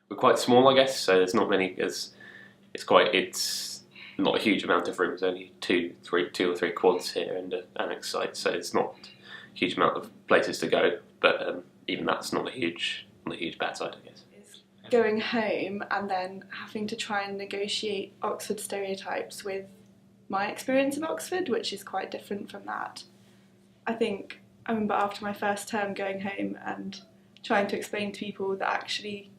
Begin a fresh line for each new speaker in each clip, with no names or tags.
we're quite small, I guess. So there's not many. It's not a huge amount of rooms. Only two or three quads here and an annex site. So it's not a huge amount of places to go. But even that's not a huge bad side, I guess.
Going home and then having to try and negotiate Oxford stereotypes with my experience of Oxford, which is quite different from that. I remember after my first term going home and trying to explain to people that actually,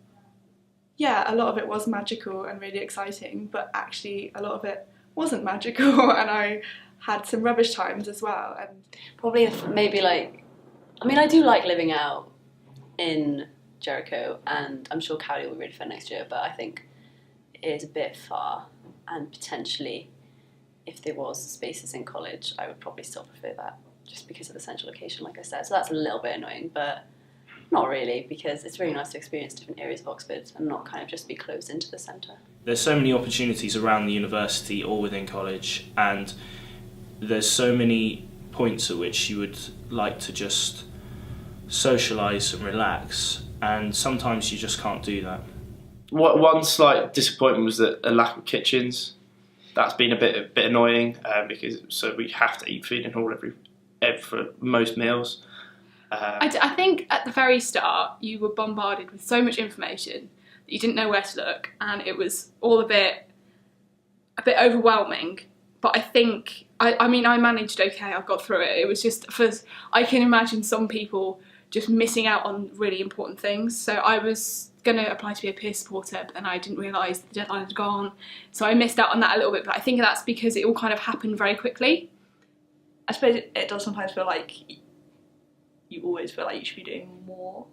a lot of it was magical and really exciting, but actually a lot of it wasn't magical, and I had some rubbish times as well. And
probably I do like living out in Jericho, and I'm sure Cowley will be really fun next year, but I think it is a bit far, and potentially if there was spaces in college I would probably still prefer that, just because of the central location, like I said. So that's a little bit annoying, but not really, because it's really nice to experience different areas of Oxford and not kind of just be closed into the centre.
There's so many opportunities around the university or within college, and there's so many points at which you would like to just socialise and relax, and sometimes you just can't do that.
One slight disappointment was that a lack of kitchens. That's been a bit annoying, because we have to eat feeding hall for most meals.
I think at the very start you were bombarded with so much information that you didn't know where to look, and it was all a bit overwhelming. But I think I managed okay. I got through it. It was just I can imagine some people just missing out on really important things. So I was going to apply to be a peer supporter, but then I didn't realise the deadline had gone, so I missed out on that a little bit. But I think that's because it all kind of happened very quickly.
I suppose it does sometimes feel like you always feel like you should be doing more.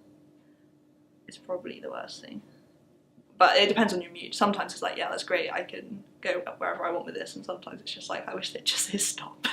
It's probably the worst thing. But it depends on your mood. Sometimes it's like, yeah, that's great, I can go wherever I want with this, and sometimes it's just like, I wish they'd just say stop.